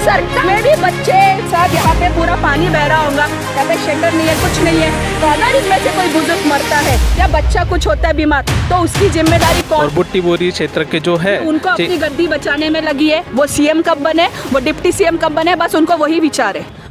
सरकार में भी बच्चे सब यहाँ पे पूरा पानी बह रहा होगा, यहाँ पे शेल्टर नहीं है, कुछ नहीं है, तो अगर इनमें से कोई बुजुर्ग मरता है या बच्चा कुछ होता है बीमार तो उसकी जिम्मेदारी कौन? और बुट्टी बोरी क्षेत्र के जो है उनको अपनी गद्दी बचाने में लगी है। वो सीएम कब बने, वो डिप्टी सीएम कब बने, बस उनको वही विचार है।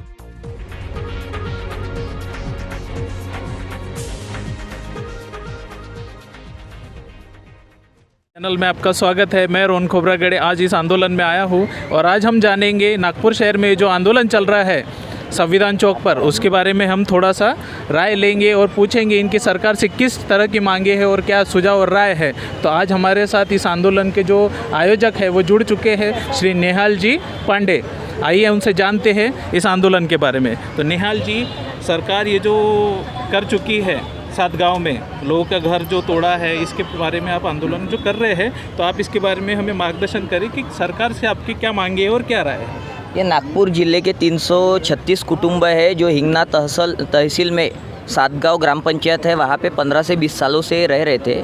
चैनल में आपका स्वागत है। मैं रोहन खोबरागड़े आज इस आंदोलन में आया हूँ और आज हम जानेंगे नागपुर शहर में जो आंदोलन चल रहा है संविधान चौक पर, उसके बारे में हम थोड़ा सा राय लेंगे और पूछेंगे इनकी सरकार से किस तरह की मांगे हैं और क्या सुझाव और राय है। तो आज हमारे साथ इस आंदोलन के जो आयोजक है वो जुड़ चुके हैं, श्री नेहाल जी पांडे। आइए उनसे जानते हैं इस आंदोलन के बारे में। तो नेहाल जी, सरकार ये जो कर चुकी है 7 गांव में लोगों का घर जो तोड़ा है, इसके बारे में आप आंदोलन जो कर रहे हैं, तो आप इसके बारे में हमें मार्गदर्शन करें कि सरकार से आपकी क्या मांगे है और क्या राय है। ये नागपुर ज़िले के 336 कुटुंब है जो हिंगना तहसील में 7 गांव ग्राम पंचायत है, वहाँ पे 15 से 20 सालों से रह रहे थे।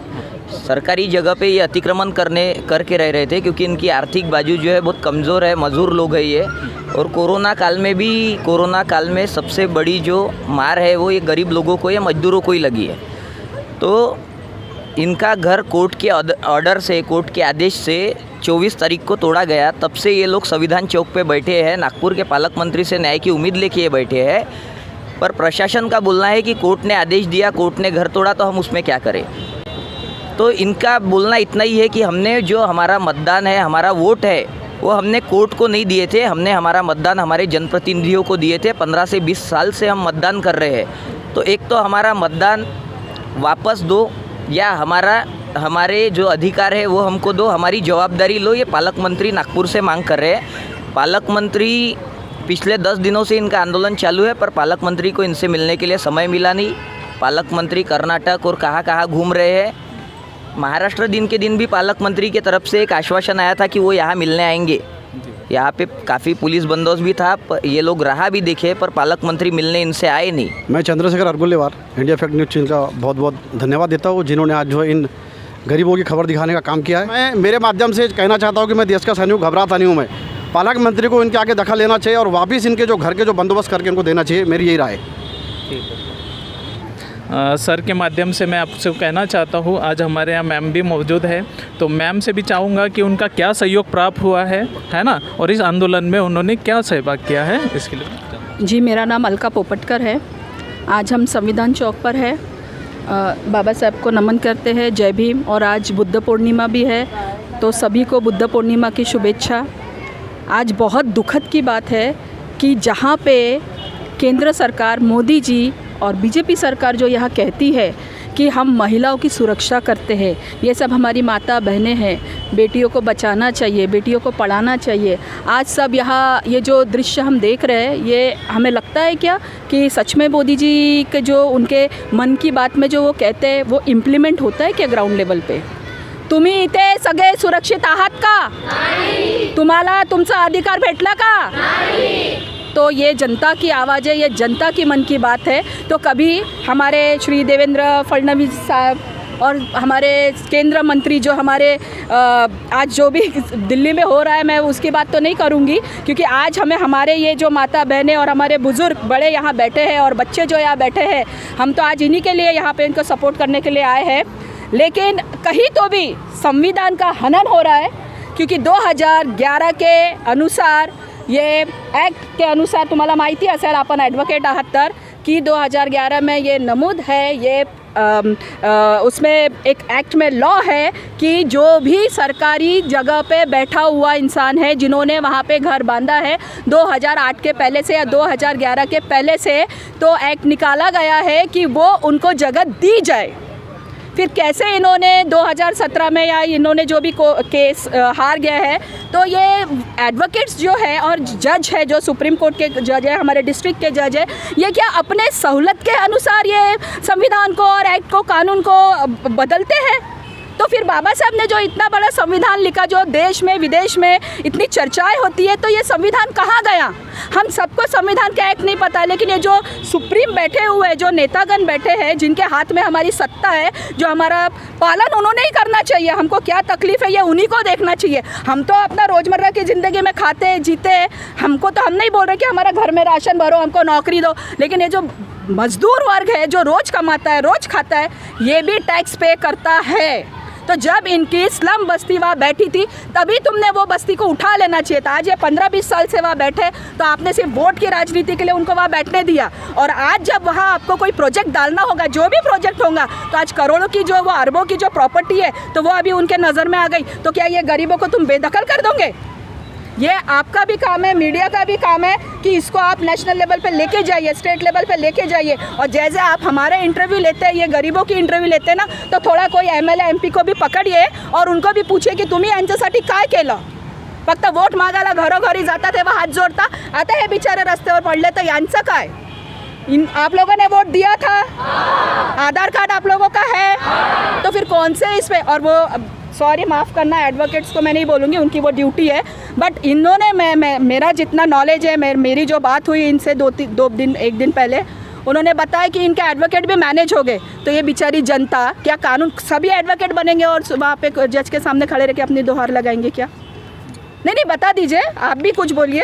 सरकारी जगह पे ये अतिक्रमण करके रह रहे थे क्योंकि इनकी आर्थिक बाजू जो है बहुत कमज़ोर है, मजदूर लोग है ये। और कोरोना काल में सबसे बड़ी जो मार है वो ये गरीब लोगों को या मजदूरों को ही लगी है। तो इनका घर कोर्ट के ऑर्डर से, कोर्ट के आदेश से 24 तारीख को तोड़ा गया। तब से ये लोग संविधान चौक पे बैठे हैं, नागपुर के पालक मंत्री से न्याय की उम्मीद लेके ये बैठे हैं। पर प्रशासन का बोलना है कि कोर्ट ने आदेश दिया, कोर्ट ने घर तोड़ा, तो हम उसमें क्या करें। तो इनका बोलना इतना ही है कि हमने जो हमारा मतदान है, हमारा वोट है, वो हमने कोर्ट को नहीं दिए थे, हमने हमारा मतदान हमारे जनप्रतिनिधियों को दिए थे। 15 से 20 साल से हम मतदान कर रहे हैं। तो एक तो हमारा मतदान वापस दो या हमारे जो अधिकार है वो हमको दो, हमारी जवाबदारी लो, ये पालक मंत्री नागपुर से मांग कर रहे हैं। पालक मंत्री पिछले 10 दिनों से इनका आंदोलन चालू है, पर पालक मंत्री को इनसे मिलने के लिए समय मिला नहीं। पालक मंत्री कर्नाटक और कहाँ घूम रहे हैं। महाराष्ट्र दिन के दिन भी पालक मंत्री की तरफ से एक आश्वासन आया था कि वो यहाँ मिलने आएंगे। यहाँ पे काफ़ी पुलिस बंदोबस्त भी था, ये लोग राह भी देखे, पर पालक मंत्री मिलने इनसे आए नहीं। मैं Chandrashekhar Argullewar India Fact News channel का बहुत बहुत धन्यवाद देता हूँ जिन्होंने आज जो है इन गरीबों की खबर दिखाने का काम किया है। मैं मेरे माध्यम से कहना चाहता हूँ कि मैं देश का सैनिक घबराता नहीं हूँ। मैं पालक मंत्री को इनके आगे दखल लेना चाहिए और वापस इनके जो घर के जो बंदोबस्त करके इनको देना चाहिए, मेरी यही राय है। सर के माध्यम से मैं आपसे कहना चाहता हूँ, आज हमारे यहाँ मैम भी मौजूद है, तो मैम से भी चाहूँगा कि उनका क्या सहयोग प्राप्त हुआ है ना, और इस आंदोलन में उन्होंने क्या सहभाग किया है इसके लिए। जी, मेरा नाम अलका पोपटकर है। आज हम संविधान चौक पर है, बाबा साहब को नमन करते हैं, जय भीम। और आज बुद्ध पूर्णिमा भी है, तो सभी को बुद्ध पूर्णिमा की शुभेच्छा। आज बहुत दुखद की बात है कि जहाँ पे केंद्र सरकार, मोदी जी और बीजेपी सरकार जो यहाँ कहती है कि हम महिलाओं की सुरक्षा करते हैं, ये सब हमारी माता बहनें हैं, बेटियों को बचाना चाहिए, बेटियों को पढ़ाना चाहिए। आज सब यहाँ ये जो दृश्य हम देख रहे हैं, ये हमें लगता है क्या कि सच में मोदी जी के जो उनके मन की बात में जो वो कहते हैं वो इम्प्लीमेंट होता है क्या ग्राउंड लेवल पे? तुम्ही इथे सगळे सुरक्षित आहात का? नाही। तुम्हाला तुमचा अधिकार भेटला का? नाही। तो ये जनता की आवाज़ है, ये जनता की मन की बात है। तो कभी हमारे श्री देवेंद्र फडणवीस साहब और हमारे केंद्र मंत्री जो हमारे आज जो भी दिल्ली में हो रहा है, मैं उसकी बात तो नहीं करूंगी, क्योंकि आज हमारे ये जो माता बहनें और हमारे बुज़ुर्ग बड़े यहाँ बैठे हैं और बच्चे जो यहाँ बैठे हैं, हम तो आज इन्हीं के लिए यहाँ पे इनको सपोर्ट करने के लिए आए हैं। लेकिन कहीं तो भी संविधान का हनन हो रहा है, क्योंकि 2011 के अनुसार, ये एक्ट के अनुसार, तुम्हाला माहिती असेल, आपण ॲडव्होकेट आहात तर, कि 2011 में ये नमूद है, ये उसमें एक एक्ट में लॉ है कि जो भी सरकारी जगह पे बैठा हुआ इंसान है, जिन्होंने वहाँ पे घर बांधा है 2008 के पहले से या 2011 के पहले से, तो एक्ट निकाला गया है कि वो उनको जगह दी जाए। फिर कैसे इन्होंने 2017 में या इन्होंने जो भी केस हार गया है, तो ये एडवोकेट्स जो है और जज है, जो सुप्रीम कोर्ट के जज है, हमारे डिस्ट्रिक्ट के जज है, ये क्या अपने सहूलत के अनुसार ये संविधान को और एक्ट को, कानून को बदलते हैं? तो फिर बाबा साहब ने जो इतना बड़ा संविधान लिखा, जो देश में विदेश में इतनी चर्चाएं होती है, तो ये संविधान कहाँ गया? हम सबको संविधान का एक्ट नहीं पता, लेकिन ये जो सुप्रीम बैठे हुए, जो नेतागण बैठे हैं, जिनके हाथ में हमारी सत्ता है, जो हमारा पालन उन्होंने ही करना चाहिए। हमको क्या तकलीफ है ये उन्हीं को देखना चाहिए। हम तो अपना रोज़मर्रा की ज़िंदगी में खाते हैं, जीते हैं। हमको तो हम नहीं बोल रहे कि हमारा घर में राशन भरो, हमको नौकरी दो, लेकिन ये जो मजदूर वर्ग है, जो रोज़ कमाता है, रोज़ खाता है, ये भी टैक्स पे करता है। तो जब इनकी स्लम बस्ती वहाँ बैठी थी, तभी तुमने वो बस्ती को उठा लेना चाहिए था। आज ये 15-20 साल से वहाँ बैठे, तो आपने सिर्फ वोट की राजनीति के लिए उनको वहाँ बैठने दिया। और आज जब वहाँ आपको कोई प्रोजेक्ट डालना होगा, जो भी प्रोजेक्ट होगा, तो आज करोड़ों की जो वो अरबों की जो प्रॉपर्टी है, तो वो अभी उनके नज़र में आ गई। तो क्या ये गरीबों को तुम बेदखल कर दोगे? ये आपका भी काम है, मीडिया का भी काम है कि इसको आप नेशनल लेवल पे लेके जाइए, स्टेट लेवल पे लेके जाइए। और जैसे आप हमारे इंटरव्यू लेते हैं, ये गरीबों की इंटरव्यू लेते हैं ना, तो थोड़ा कोई एमएलए एमपी को भी पकड़िए और उनको भी पूछिए की तुम्ही यांच्यासाठी काय केलं? फक्त वोट मागायला घरोघरी जातात तेव्हा हात जोडता, आता हे बिचारे रस्त्यावर पडले, तर यांचं काय? आप लोगों ने वोट दिया था, आधार कार्ड आप लोगों का है, तो फिर कौन से इस पे? और वो सॉरी माफ़ करना, एडवोकेट्स को मैं नहीं बोलूँगी, उनकी वो ड्यूटी है, बट इन्होंने मेरा जितना नॉलेज है, मेरी जो बात हुई इनसे एक दिन पहले, उन्होंने बताया कि इनके एडवोकेट भी मैनेज हो गए। तो ये बेचारी जनता क्या कानून सभी एडवोकेट बनेंगे और वहाँ पे जज के सामने खड़े रह के अपनी दोहार लगाएंगे क्या? नहीं, बता दीजिए, आप भी कुछ बोलिए।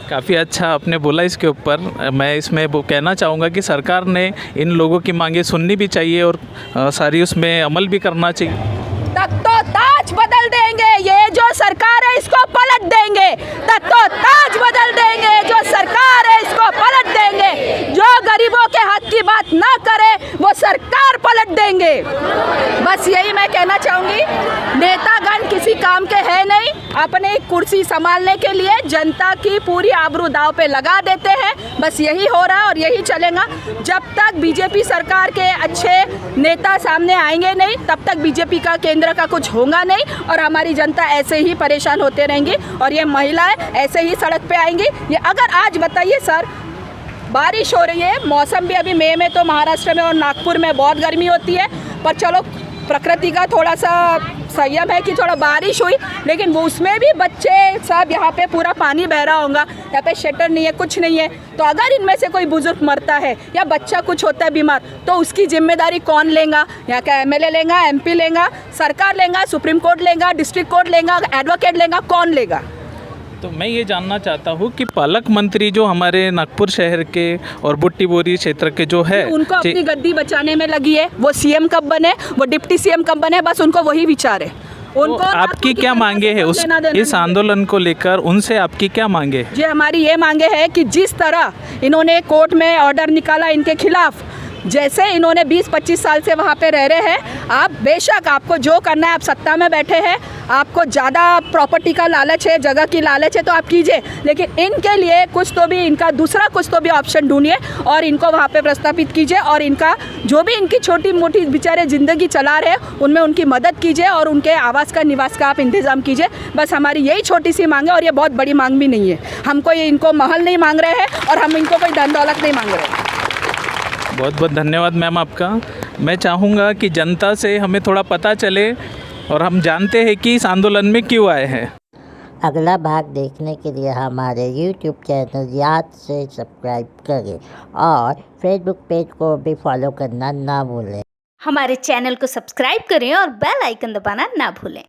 काफ़ी अच्छा आपने बोला इसके ऊपर। मैं इसमें वो कहना चाहूँगा कि सरकार ने इन लोगों की मांगें सुननी भी चाहिए और सारी उसमें अमल भी करना चाहिए। तब तो ताज बदल देंगे, ये जो सरकार है इसको पलट देंगे। तब तो ताज बदल देंगे, जो सरकार है इसको पलट देंगे। जो गरीबों के हक की बात ना करे वो सरकार पलट देंगे। बस यही मैं कहना चाहूँगी। नेतागण किसी काम के है नहीं, अपने कुर्सी संभालने के लिए जनता की पूरी आबरू दाव पे लगा देते हैं। बस यही हो रहा है और यही चलेगा। जब तक बीजेपी सरकार के अच्छे नेता सामने आएंगे नहीं, तब तक बीजेपी का केंद्र का कुछ होगा नहीं और हमारी जनता ऐसे ही परेशान होते रहेंगी और ये महिलाएं ऐसे ही सड़क पे आएंगी। ये अगर आज बताइए सर, बारिश हो रही है, मौसम भी अभी मई में तो महाराष्ट्र में और नागपुर में बहुत गर्मी होती है, पर चलो प्रकृति का थोड़ा सा संयम है कि थोड़ा बारिश हुई, लेकिन वो उसमें भी बच्चे सब यहाँ पे पूरा पानी बह रहा होगा। यहाँ पे शटर नहीं है, कुछ नहीं है, तो अगर इनमें से कोई बुजुर्ग मरता है या बच्चा कुछ होता है बीमार, तो उसकी जिम्मेदारी कौन लेगा? यहाँ का एमएलए लेगा, एमपी लेगा, सरकार लेगा, सुप्रीम कोर्ट लेगा, डिस्ट्रिक्ट कोर्ट लेगा, एडवोकेट लेगा, कौन लेगा? तो मैं ये जानना चाहता हूँ कि पालक मंत्री जो हमारे नागपुर शहर के और बुट्टी बोरी क्षेत्र के जो है, उनको अपनी गद्दी बचाने में लगी है। वो सीएम कब बने, वो डिप्टी सीएम कब बने, बस उनको वही विचार है। उनको तो आपकी क्या मांगे हैं इस आंदोलन को लेकर? उनसे आपकी क्या मांगे? जी, हमारी ये मांगे है कि जिस तरह इन्होंने कोर्ट में ऑर्डर निकाला इनके खिलाफ, जैसे इन्होंने 20-25 साल से वहाँ पे रह रहे हैं, आप बेशक आपको जो करना है, आप सत्ता में बैठे हैं, आपको ज़्यादा प्रॉपर्टी का लालच है, जगह की लालच है, तो आप कीजिए, लेकिन इनके लिए कुछ तो भी, इनका दूसरा कुछ तो भी ऑप्शन ढूंढिए और इनको वहाँ पे प्रस्तापित कीजिए और इनका जो भी इनकी छोटी मोटी बेचारे ज़िंदगी चला रहे हैं उनमें उनकी मदद कीजिए और उनके आवास का, निवास का आप इंतज़ाम कीजिए। बस हमारी यही छोटी सी मांग है और ये बहुत बड़ी मांग भी नहीं है। हमको ये इनको महल नहीं मांग रहे हैं और हम इनको कोई धन दौलत नहीं मांग रहे हैं। बहुत बहुत धन्यवाद मैम आपका। मैं चाहूँगा कि जनता से हमें थोड़ा पता चले और हम जानते हैं कि इस आंदोलन में क्यों आए हैं। अगला भाग देखने के लिए हमारे YouTube चैनल याद से सब्सक्राइब करें और फेसबुक पेज को भी फॉलो करना ना भूलें। हमारे चैनल को सब्सक्राइब करें और बेल आइकन दबाना ना भूलें।